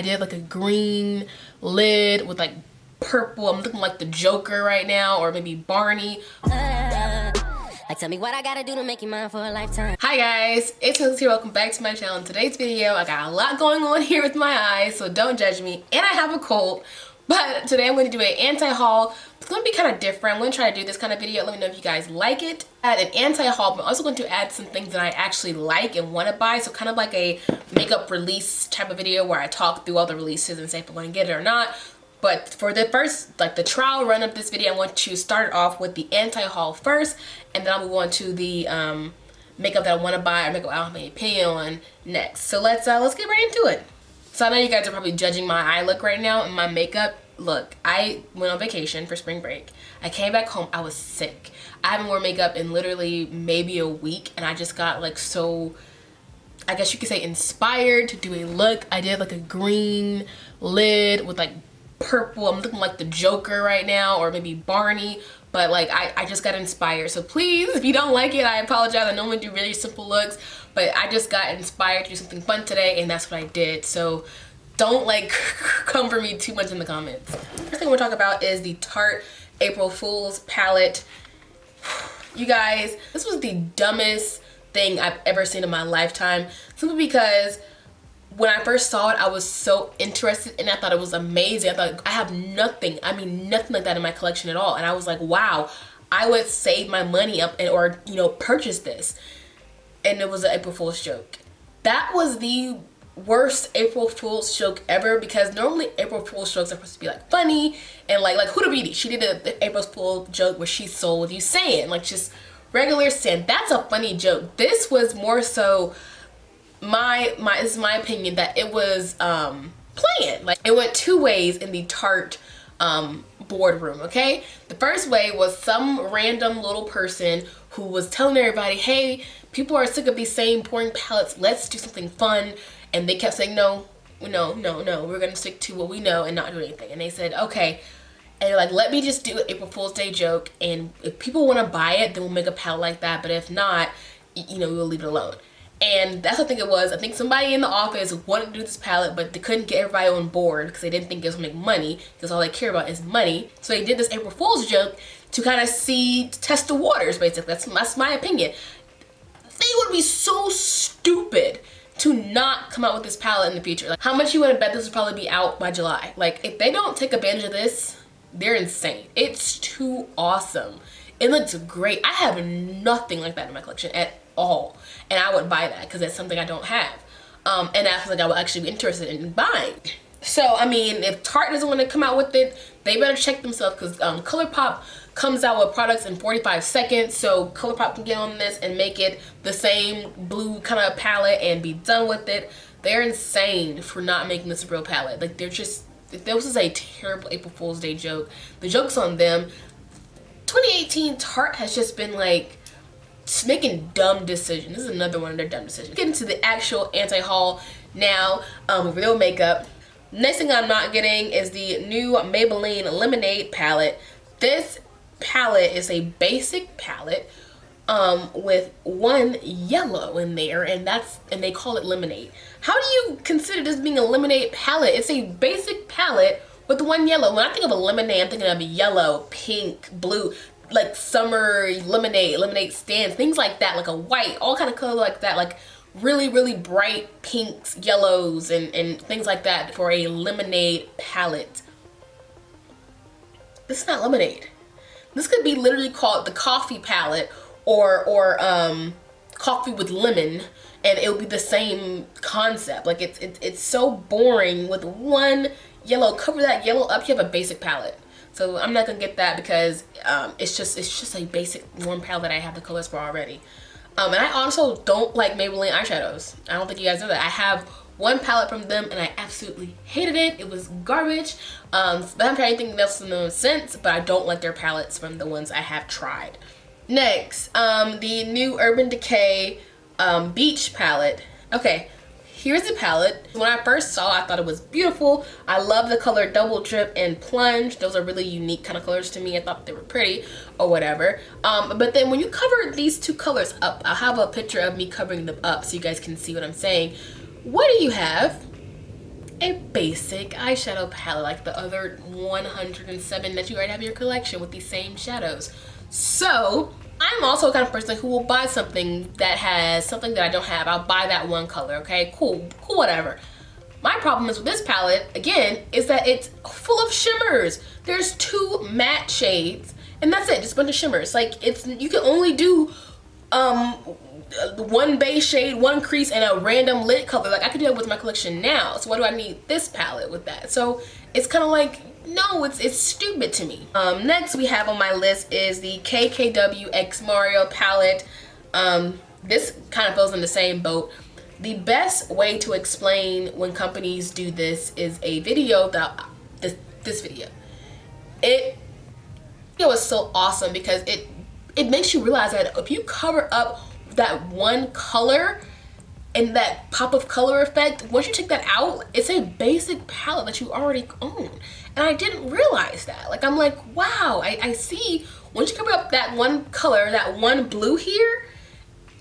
I did like a green lid with like purple. I'm looking like the Joker right now, or maybe Barney. Like, tell me what I gotta do to make you mine for a lifetime. Hi guys, it's Alexis here. Welcome back to my channel. In today's video, I got a lot going on here with my eyes, so don't judge me. And I have a cold, but today I'm going to do an anti-haul. It's going to be kind of different. I'm going to try to do this kind of video. Let me know if you guys like it. Add an anti-haul, but I'm also going to add some things that I actually like and want to buy. So kind of like a makeup release type of video where I talk through all the releases and say if I'm going to get it or not. But for the first, like the trial run of this video, I want to start off with the anti-haul first, and then I'll move on to the makeup that I want to buy or makeup I don't have any opinion on next. So let's get right into it. So I know you guys are probably judging my eye look right now and my makeup. Look, I went on vacation for spring break. I came back home, I was sick. I haven't worn makeup in literally maybe a week, and I just got like so, I guess you could say, inspired to do a look. I did like a green lid with like purple. I'm looking like the Joker right now, or maybe Barney, but like I just got inspired. So please, if you don't like it, I apologize. I normally do really simple looks, but I just got inspired to do something fun today, and that's what I did. So don't like come for me too much in the comments. First thing we're talking about is the Tarte April Fool's palette. You guys, this was the dumbest thing I've ever seen in my lifetime, simply because when I first saw it, I was so interested and I thought it was amazing. I thought, I have nothing, I mean nothing like that in my collection at all. And I was like, wow, I would save my money up and, or, you know, purchase this. And it was an April Fool's joke. That was the worst April Fool's joke ever, because normally April Fool's jokes are supposed to be like funny and like Huda Beauty. She did the April Fool's joke where she sold you sand, like just regular sand. That's a funny joke. This was more so, this is my opinion, that it was planned. Like, it went two ways in the Tarte boardroom, okay? The first way was some random little person who was telling everybody, hey, people are sick of these same boring palettes, let's do something fun. And they kept saying, no, we're gonna stick to what we know and not do anything. And they said, okay. And they're like, let me just do an April Fool's Day joke, and if people want to buy it, then we'll make a palette like that, but if not, you know, we'll leave it alone. And that's what I think it was. I think somebody in the office wanted to do this palette, but they couldn't get everybody on board because they didn't think it was gonna make money, because all they care about is money. So they did this April Fool's joke to kind of test the waters, basically. That's my opinion. They would be so stupid to not come out with this palette in the future. Like, how much you want to bet this will probably be out by July? Like, if they don't take advantage of this, they're insane. It's too awesome. It looks great. I have nothing like that in my collection at all, and I would buy that because it's something I don't have, and that's like I would actually be interested in buying. So I mean, if Tarte doesn't want to come out with it, they better check themselves, because Colourpop comes out with products in 45 seconds, so Colourpop can get on this and make it the same blue kind of palette and be done with it. They're insane for not making this a real palette. Like, they're just, this is a terrible April Fool's Day joke. The joke's on them. 2018 Tarte has just been like making dumb decisions. This is another one of their dumb decisions. Get into the actual anti-haul now with real makeup. Next thing I'm not getting is the new Maybelline Lemonade palette. This palette is a basic palette with one yellow in there, and they call it lemonade. How do you consider this being a lemonade palette? It's a basic palette with one yellow. When I think of a lemonade, I'm thinking of yellow, pink, blue, like summer lemonade stands, things like that, like a white, all kind of color like that, like really bright pinks, yellows, and things like that for a lemonade palette. This is not lemonade. This could be literally called the coffee palette, or coffee with lemon, and it would be the same concept. Like, it's so boring with one yellow. Cover that yellow up, you have a basic palette. So I'm not gonna get that because it's just a basic warm palette that I have the colors for already. And I also don't like Maybelline eyeshadows. I don't think you guys know that. I have one palette from them and I absolutely hated it. It was garbage. But I haven't tried anything else from them since, but I don't like their palettes from the ones I have tried. Next, the new Urban Decay Beach palette. Okay, here's the palette. When I first saw it, I thought it was beautiful. I love the color Double Drip and Plunge. Those are really unique kind of colors to me. I thought they were pretty or whatever. But then when you cover these two colors up, I'll have a picture of me covering them up so you guys can see what I'm saying. What do you have? a basic eyeshadow palette like the other 107 that you already have in your collection with these same shadows. So I'm also a kind of person who will buy something that has something that I don't have. I'll buy that one color, okay? Cool, whatever. My problem is with this palette, again, is that it's full of shimmers. There's 2 matte shades, and that's it, just a bunch of shimmers. Like, you can only do 1 base shade, 1 crease, and a random lid color. Like, I could do that with my collection now, so why do I need this palette with that? So it's kind of like, no, it's stupid to me. Next we have on my list is the KKW X Mario palette. This kind of goes in the same boat. The best way to explain when companies do this is a video that this video. It was so awesome because it makes you realize that if you cover up that one color and that pop of color effect, once you take that out, it's a basic palette that you already own. And I didn't realize that. Like, I'm like, wow, I see, once you cover up that one color, that one blue here,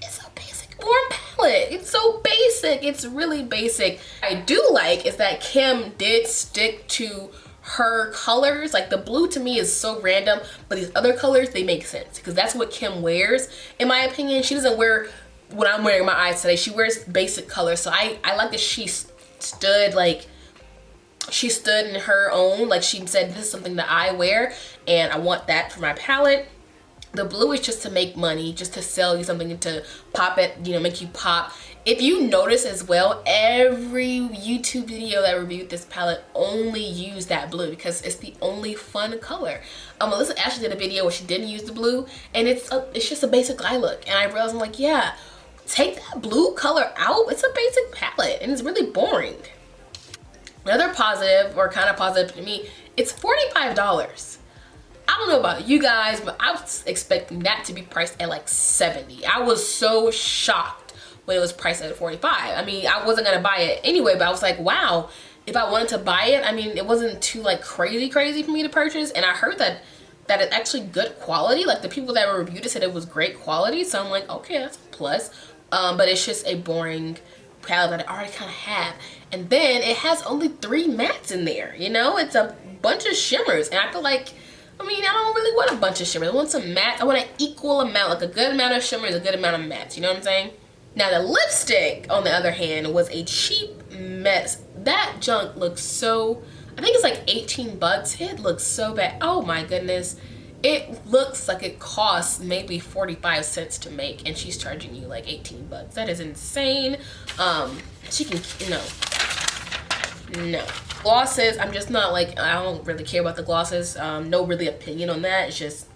it's a basic boring palette. It's so basic. It's really basic. I do like is that Kim did stick to her colors. Like, the blue to me is so random, but these other colors, they make sense because that's what Kim wears. In my opinion, she doesn't wear what I'm wearing in my eyes today. She wears basic colors. So I like that she stood in her own, like she said, this is something that I wear and I want that for my palette. The blue is just to make money, just to sell you something, to pop it, you know, make you pop. If you notice as well, every YouTube video that reviewed this palette only used that blue because it's the only fun color. Melissa actually did a video where she didn't use the blue, and it's just a basic eye look. And I realized, I'm like, yeah, take that blue color out. It's a basic palette and it's really boring. Another positive, or kind of positive to me, it's $45. I don't know about you guys, but I was expecting that to be priced at like $70. I was so shocked when it was priced at $45. I mean, I wasn't gonna buy it anyway, but I was like, wow, if I wanted to buy it, I mean, it wasn't too like crazy for me to purchase. And I heard that it's actually good quality. Like, the people that reviewed it said it was great quality. So I'm like, okay, that's a plus. But it's just a boring palette that I already kind of have. And then it has only 3 mattes in there, you know? It's a bunch of shimmers. And I feel like, I mean, I don't really want a bunch of shimmers. I want some matte. I want an equal amount, like a good amount of shimmers, a good amount of mattes. You know what I'm saying? Now, the lipstick, on the other hand, was a cheap mess. That junk looks so, I think it's like 18 bucks. It looks so bad. Oh my goodness. It looks like it costs maybe 45 cents to make, and she's charging you like 18 bucks. That is insane. She can, no. Glosses, I'm just not like, I don't really care about the glosses. No really opinion on that. It's just,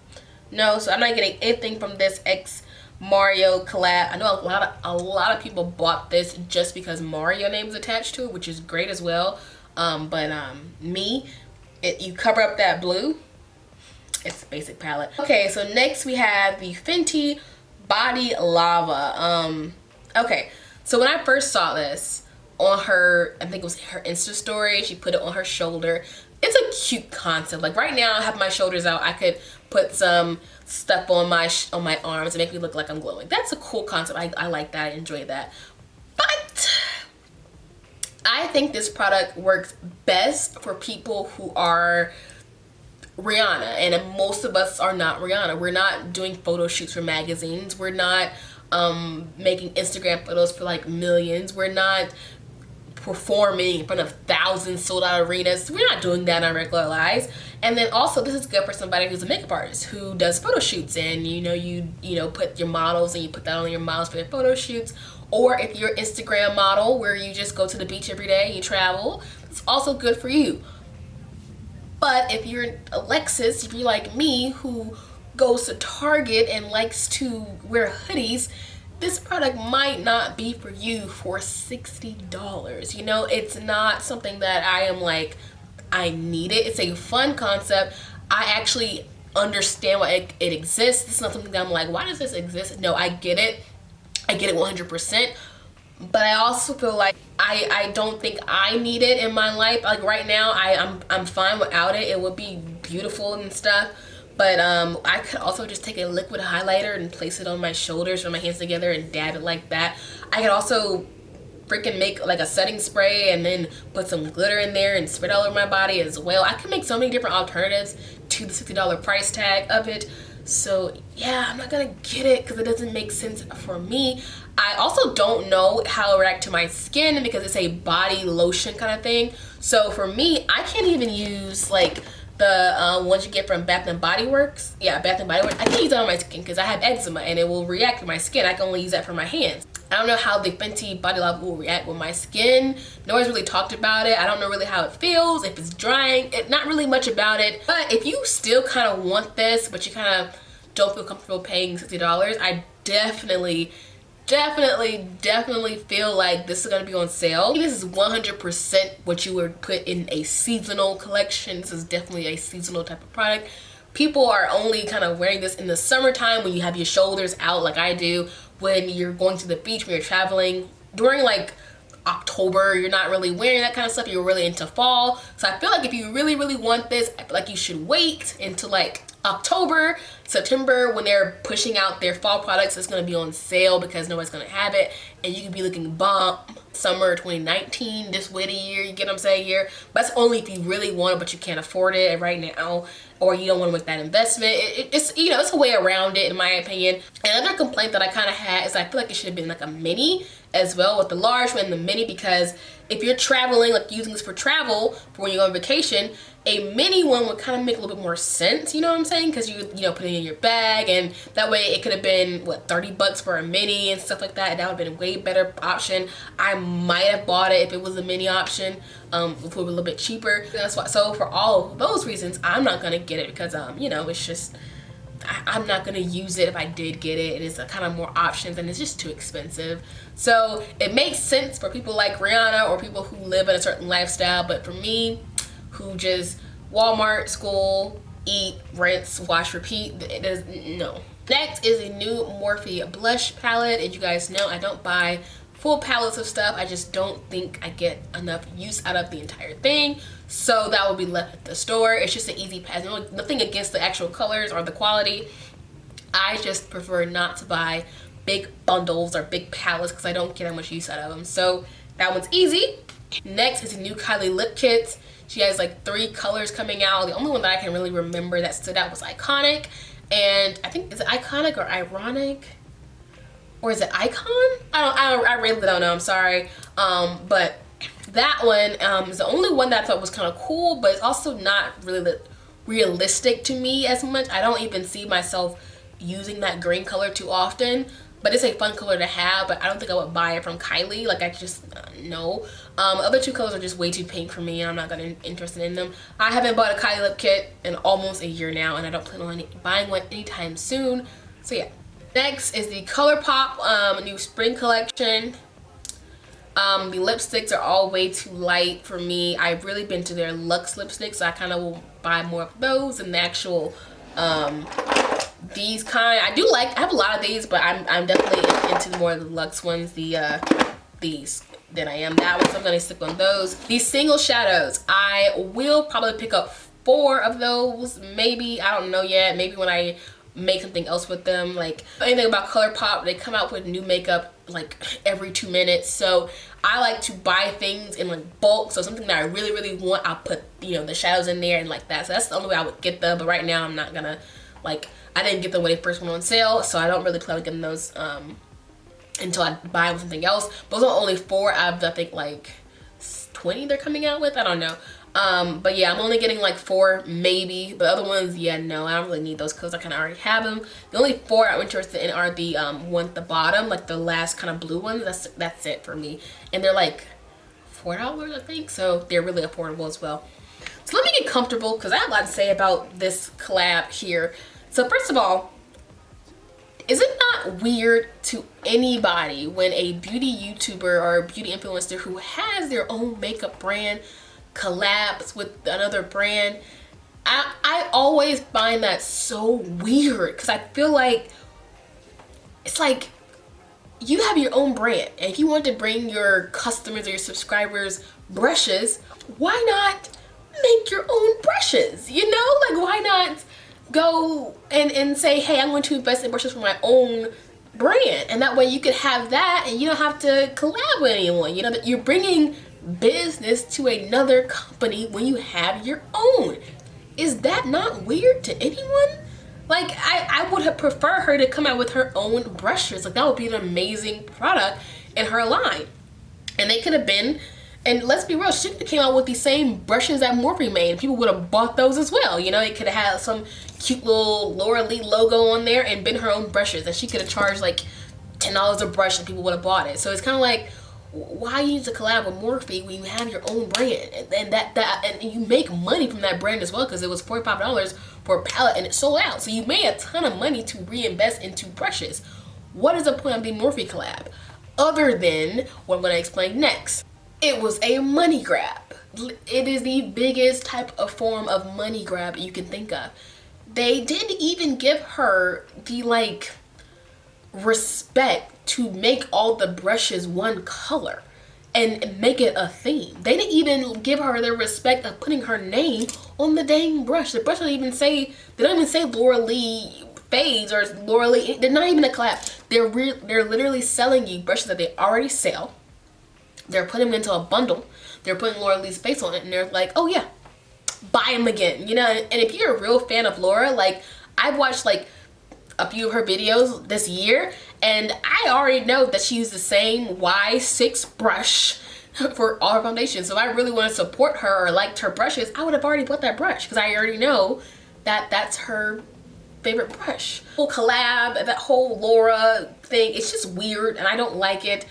no. So I'm not getting anything from this X Mario collab. I know a lot of people bought this just because Mario name is attached to it, which is great as well. You cover up that blue. It's a basic palette. Okay, so next we have the Fenty Body Lava. Okay, so when I first saw this on her, I think it was her Insta story, she put it on her shoulder. It's a cute concept. Like, right now I have my shoulders out. I could put some stuff on my arms and make me look like I'm glowing. That's a cool concept. I like that. I enjoy that. But I think this product works best for people who are Rihanna, and most of us are not Rihanna. We're not doing photo shoots for magazines. We're not making Instagram photos for like millions. We're not performing in front of thousands sold out arenas. We're not doing that in our regular lives. And then also, this is good for somebody who's a makeup artist who does photo shoots, and you put your models and you put that on your models for their photo shoots. Or if you're an Instagram model where you just go to the beach every day and you travel, it's also good for you. But if you're Alexis, if you're like me who goes to Target and likes to wear hoodies, this product might not be for you for $60. You know, it's not something that I am like, I need it. It's a fun concept. I actually understand why it exists. This is not something that I'm like, why does this exist? No, I get it. I get it 100%. But I also feel like I don't think I need it in my life. Like, right now, I'm fine without it. It would be beautiful and stuff. But I could also just take a liquid highlighter and place it on my shoulders, run my hands together and dab it like that. I could also freaking make like a setting spray and then put some glitter in there and spread it all over my body as well. I can make so many different alternatives to the $60 price tag of it. So yeah, I'm not gonna get it because it doesn't make sense for me. I also don't know how it will react to my skin because it's a body lotion kind of thing. So for me, I can't even use like the ones you get from Bath and Body Works. Yeah, Bath and Body Works. I can't use that on my skin because I have eczema and it will react to my skin. I can only use that for my hands. I don't know how the Fenty Body Love will react with my skin. No one's really talked about it. I don't know really how it feels, if it's drying, not really much about it. But if you still kind of want this, but you kind of don't feel comfortable paying $60, I definitely feel like this is going to be on sale. This is 100% what you would put in a seasonal collection. This is definitely a seasonal type of product. People are only kind of wearing this in the summertime when you have your shoulders out like I do, when you're going to the beach, when you're traveling. During like October, you're not really wearing that kind of stuff. You're really into fall. So I feel like if you really want this, I feel like you should wait until like October, September, when they're pushing out their fall products. It's going to be on sale because nobody's going to have it, and you can be looking bomb summer 2019 this way the year. You get what I'm saying here? But that's only if you really want it but you can't afford it right now, or you don't want to make that investment. It's, you know, it's a way around it in my opinion. Another complaint that I kind of had is I feel like it should have been like a mini as well with the large and the mini, because if you're traveling, like using this for travel, for when you go on vacation, a mini one would kind of make a little bit more sense, you know what I'm saying? Because you know, put it in your bag, and that way it could have been, what, 30 bucks for a mini and stuff like that. And that would have been a way better option. I might have bought it if it was a mini option, if it was a little bit cheaper. That's why. So for all of those reasons, I'm not gonna get it because you know, it's just, I'm not gonna use it if I did get it. It is a kind of more options and it's just too expensive. So it makes sense for people like Rihanna or people who live in a certain lifestyle, but for me, who just Walmart, school, eat, rinse, wash, repeat, it is no. Next is a new Morphe blush palette. And you guys know I don't buy full palettes of stuff. I just don't think I get enough use out of the entire thing. So that will be left at the store. It's just an easy pass. Nothing against the actual colors or the quality. I just prefer not to buy big bundles or big palettes because I don't get that much use out of them. So that one's easy. Next is a new Kylie Lip Kits. She has like 3 colors coming out. The only one that I can really remember that stood out was Iconic. And I think, is it Iconic or Ironic? Or is it Icon? I really don't know, I'm sorry. But that one is the only one that I thought was kind of cool, but it's also not really realistic to me as much. I don't even see myself using that green color too often. But it's a fun color to have, but I don't think I would buy it from Kylie. Like, I just, no. Other 2 colors are just way too pink for me, and I'm not gonna interested in them. I haven't bought a Kylie Lip Kit in almost a year now, and I don't plan on buying one anytime soon. So yeah. Next is the Colourpop new spring collection. The lipsticks are all way too light for me. I've really been to their Luxe lipsticks, so I kind of will buy more of those than the actual these kind. I have a lot of these, but I'm definitely into more of the Luxe ones, these, than I am that one, so I'm gonna stick on those. These single shadows, I will probably pick up 4 of those, maybe, I don't know yet, maybe when I make something else with them. Like, anything about Colourpop, they come out with new makeup like every 2 minutes, so I like to buy things in like bulk. So something that I really want, I'll put, you know, the shadows in there and like that. So that's the only way I would get them, but right now I'm not gonna, like, I didn't get them when they first went on sale, so I don't really plan on getting those until I buy with something else. Those are only 4 out of, I think, like 20 they're coming out with. I don't know. But yeah, I'm only getting like 4 maybe. The other ones, yeah, no, I don't really need those because I kind of already have them. The only 4 I'm interested in are the one at the bottom, like the last kind of blue ones. That's it for me. And they're like $4, I think, so they're really affordable as well. So let me get comfortable because I have a lot to say about this collab here. So first of all, is it not weird to anybody when a beauty YouTuber or a beauty influencer who has their own makeup brand collabs with another brand? I always find that so weird because I feel like it's like you have your own brand, and if you want to bring your customers or your subscribers brushes, why not make your own brushes? You know, like, why not go and say, hey, I'm going to invest in brushes for my own brand, and that way you could have that and you don't have to collab with anyone. You know, that you're bringing business to another company when you have your own. Is that not weird to anyone? Like, I would have preferred her to come out with her own brushes. Like, that would be an amazing product in her line. And they could have been, and let's be real, she could have came out with the same brushes that Morphe made, and people would have bought those as well. You know, it could have had some cute little Laura Lee logo on there and been her own brushes, and she could have charged like $10 a brush and people would have bought it. So it's kind of like, why you need to collab with Morphe when you have your own brand, and and you make money from that brand as well, because it was $45 for a palette and it sold out. So you made a ton of money to reinvest into brushes. What is the point of the Morphe collab other than what I'm going to explain next? It was a money grab. It is the biggest type of form of money grab you can think of. They didn't even give her the like respect to make all the brushes one color and make it a theme. They didn't even give her the respect of putting her name on the dang brush. The brush doesn't even say, they don't even say Laura Lee Fades or Laura Lee. They're not even a collab. They're literally selling you brushes that they already sell. They're putting them into a bundle. They're putting Laura Lee's face on it, and they're like, oh yeah, buy them again. You know, and if you're a real fan of Laura, like, I've watched like a few of her videos this year, and I already know that she used the same Y6 brush for all her foundations. So if I really want to support her or liked her brushes, I would have already bought that brush, because I already know that that's her favorite brush. Whole collab, that whole Laura thing, it's just weird and I don't like it.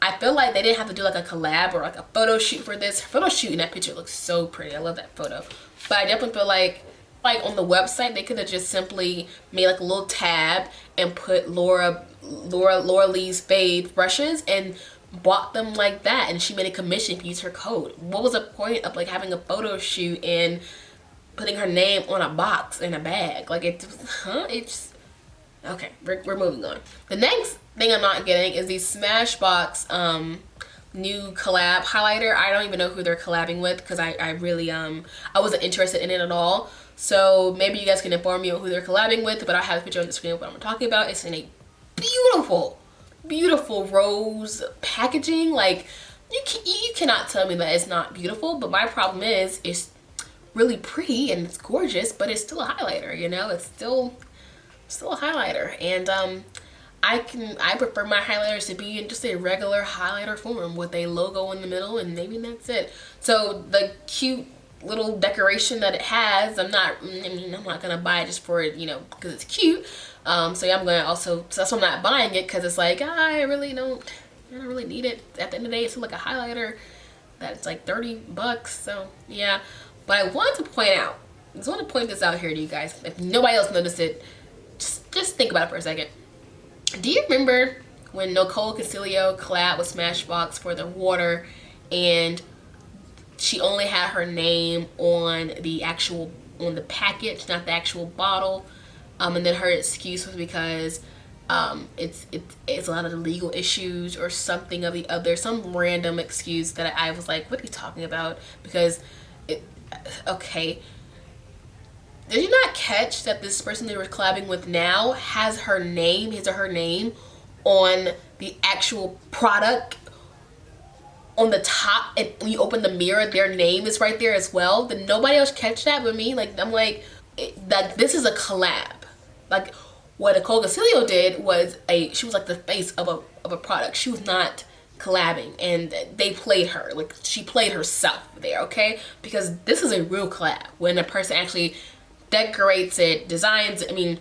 I feel like they didn't have to do like a collab or like a photo shoot for this. Photo shoot in that picture looks so pretty. I love that photo. But I definitely feel like on the website they could have just simply made like a little tab and put Laura Lee's Fade brushes and bought them like that, and she made a commission to use her code. What was the point of like having a photo shoot and putting her name on a box in a bag? Like, it's okay, we're moving on. The next thing I'm not getting is the Smashbox new collab highlighter. I don't even know who they're collabing with, because I really I wasn't interested in it at all. So maybe you guys can inform me on who they're collabing with, but I have a picture on the screen of what I'm talking about. It's in a beautiful rose packaging. Like, you cannot tell me that it's not beautiful, but my problem is it's really pretty and it's gorgeous, but it's still a highlighter, you know? It's still a highlighter, and I prefer my highlighters to be in just a regular highlighter form with a logo in the middle, and maybe that's it. So the cute little decoration that it has, I'm not gonna buy it just for it, you know, because it's cute. So yeah, I'm gonna also, so that's why I'm not buying it, because it's like, I don't really need it. At the end of the day, it's like a highlighter that's like $30, so yeah. But I want to point out, I just want to point this out here to you guys. If nobody else noticed it, just think about it for a second. Do you remember when Nicole Concealer collabed with Smashbox for the water, and she only had her name on the package, not the actual bottle, and then her excuse was because it's a lot of the legal issues or something of the other, some random excuse that I was like, what are you talking about? Because okay, did you not catch that this person they were collabing with now has his or her name on the actual product on the top, and when you open the mirror, their name is right there as well? Did nobody else catch that but me? Like, I'm like, that this is a collab. Like, what Nicole Concealer did was she was like the face of a product. She was not collabing, and they played her. Like, she played herself there, okay? Because this is a real collab when a person actually decorates it, designs, I mean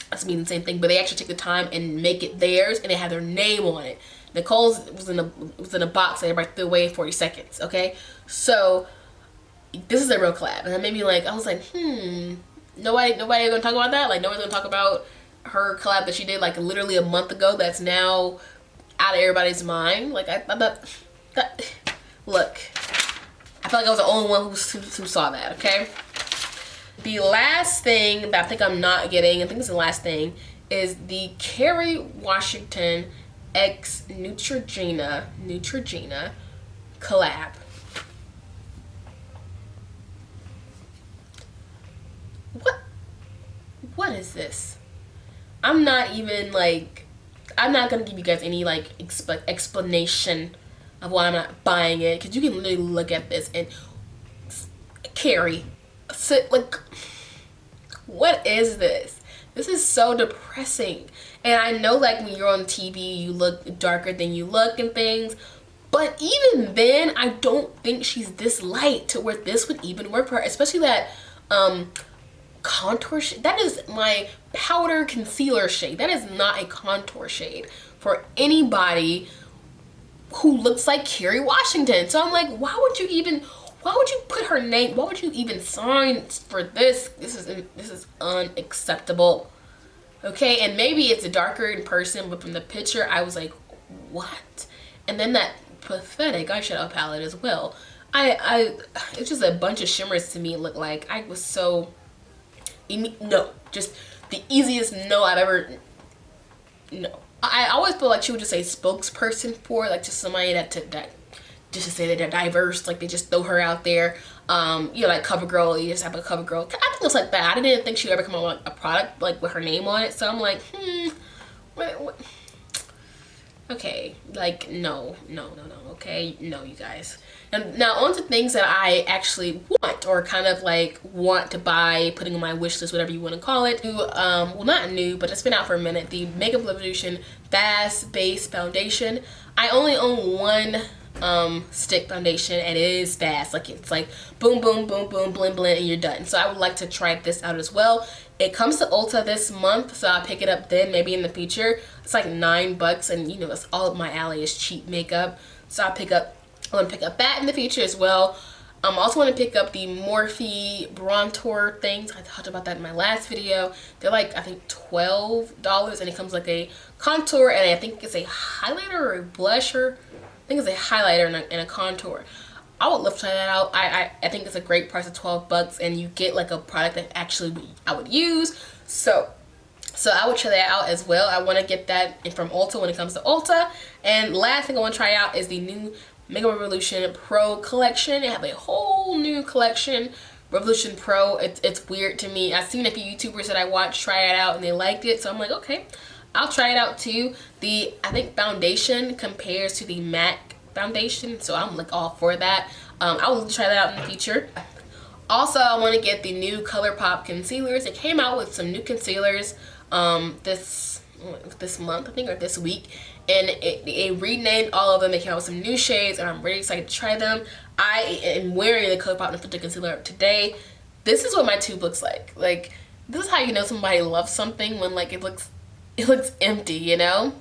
the same thing, but they actually take the time and make it theirs, and they have their name on it. Nicole's was in a box that everybody threw away in 40 seconds, okay? So this is a real collab, and that made me like, I was like, nobody gonna talk about that? Like, nobody's gonna talk about her collab that she did like literally a month ago that's now out of everybody's mind? Like, I thought that, look, I feel like I was the only one who saw that, okay? The last thing that I think I'm not getting, I think it's the last thing, is the Kerry Washington x Neutrogena collab. What is this? I'm not even like I'm not gonna give you guys any like explanation of why I'm not buying it, because you can literally look at this and Kerry, like, what is this? This is so depressing. And I know like when you're on TV you look darker than you look and things, but even then I don't think she's this light to where this would even work for her, especially that contour shade. That is my powder concealer shade. That is not a contour shade for anybody who looks like Kerry Washington. So I'm like, why would you put her name? Why would you even sign for this? This is unacceptable. Okay, and maybe it's a darker in person, but from the picture I was like, what? And then that pathetic eyeshadow palette as well. It's just a bunch of shimmers to me. It looked like I was so no, just the easiest no I've ever. No, I always feel like she would just say spokesperson for, like, just somebody that just to say that they're diverse, like they just throw her out there. You know, like CoverGirl, you just have a CoverGirl. I think it's like that. I didn't think she would ever come out with a product like with her name on it. So I'm like, what? Okay, like no, okay, no, you guys. And now on to things that I actually want, or kind of like want to buy, putting on my wish list, whatever you want to call it. Well, not new, but it's been out for a minute. The Makeup Revolution Fast Base Foundation. I only own one stick foundation, and it is fast. Like, it's like boom, boom, boom, boom, blend, blend, and you're done. So I would like to try this out as well. It comes to Ulta this month, so I'll pick it up then, maybe in the future. It's like $9, and you know, it's all up my alley is cheap makeup. So I want to pick up that in the future as well. I also want to pick up the Morphe Bra Tour things. I talked about that in my last video. They're like, I think $12, and it comes like a contour, and I think it's a highlighter or a blusher. I think it's a highlighter and a contour. I would love to try that out. I think it's a great price of $12, and you get like a product that actually I would use. So I would try that out as well. I want to get that from Ulta when it comes to Ulta. And last thing I want to try out is the new Makeup Revolution Pro collection. They have a whole new collection, Revolution Pro. It's weird to me. I've seen a few YouTubers that I watched try it out and they liked it, so I'm like, okay, I'll try it out too. I think foundation compares to the MAC foundation, so I'm like all for that. I will try that out in the future. Also, I want to get the new Colourpop concealers. They came out with some new concealers this month, I think, or this week, and it renamed all of them. They came out with some new shades, and I'm really excited to try them. I am wearing the Colourpop Filter Concealer today. This is what my tube looks like. Like, this is how you know somebody loves something, when like it looks empty, you know.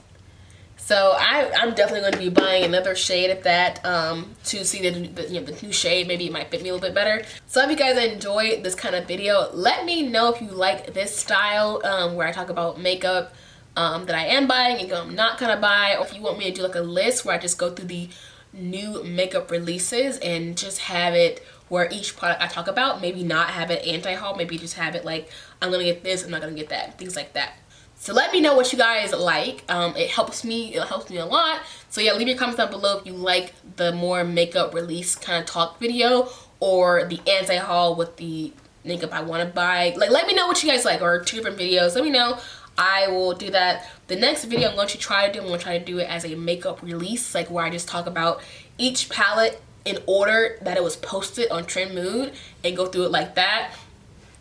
So I'm definitely going to be buying another shade of that to see the new shade. Maybe it might fit me a little bit better. So if you guys enjoyed this kind of video, let me know if you like this style where I talk about makeup that I am buying and I'm not gonna buy, or if you want me to do like a list where I just go through the new makeup releases and just have it where each product I talk about, maybe not have it anti-haul, maybe just have it like I'm gonna get this, I'm not gonna get that, things like that. So let me know what you guys like. It helps me a lot. So yeah, leave your comments down below if you like the more makeup release kind of talk video, or the anti-haul with the makeup I want to buy. Like, let me know what you guys like, or 2 different videos. Let me know. I will do that. The next video I'm going to try to do it as a makeup release, like where I just talk about each palette in order that it was posted on Trend Mood and go through it like that.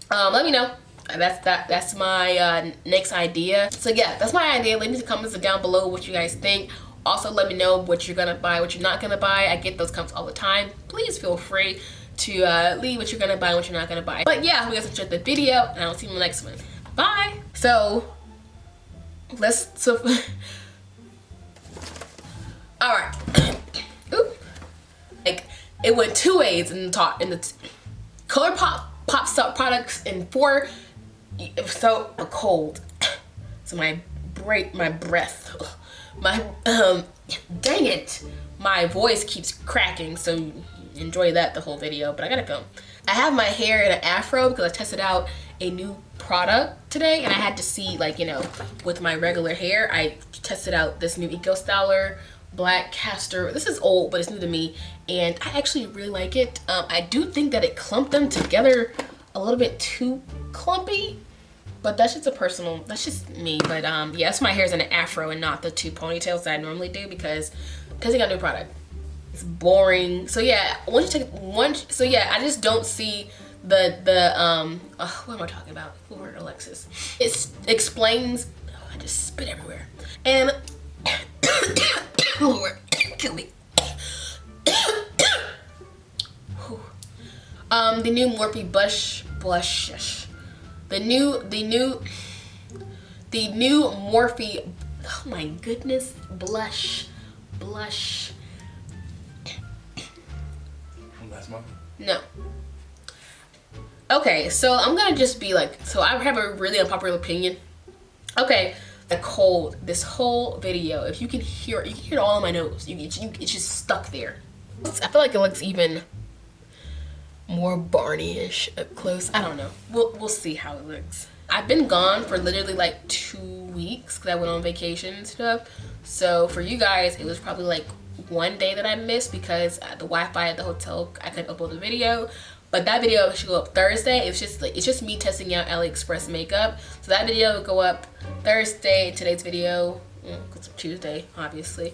Let me know. That's my next idea. So yeah, that's my idea. Leave me some comments down below what you guys think. Also, let me know what you're gonna buy, what you're not gonna buy. I get those comments all the time. Please feel free to leave what you're gonna buy and what you're not gonna buy. But yeah, hope you guys enjoyed the video, and I'll see you in the next one. Bye. So all right. Oop. Like, it went 2 ways in the Colourpop pops up products in 4. So cold. So my breath, dang it, my voice keeps cracking. So enjoy that the whole video. But I gotta go. I have my hair in an afro because I tested out a new product today, and I had to see, like, you know, with my regular hair, I tested out this new Eco Styler Black Castor. This is old, but it's new to me, and I actually really like it. I do think that it clumped them together a little bit too clumpy, But that's just that's just me. But yes, my hair's in an afro and not the 2 ponytails that I normally do because I got a new product. It's boring. So yeah, I just don't see the what am I talking about? Lord, Alexis. It explains. Oh, I just spit everywhere. And Lord, kill me. The new Morphe blush. The new Morphe. Oh my goodness, blush. No. Okay, so I'm gonna just be like, so I have a really unpopular opinion. Okay, this whole video, if you can hear it all in my nose. It's just stuck there. I feel like it looks even more Barney-ish up close. I don't know. We'll see how it looks. I've been gone for literally like 2 weeks because I went on vacation and stuff. So for you guys, it was probably like 1 day that I missed because the Wi-Fi at the hotel, I couldn't upload the video. But that video should go up Thursday. It's just me testing out AliExpress makeup. So that video will go up Thursday. Today's video, it's Tuesday, obviously.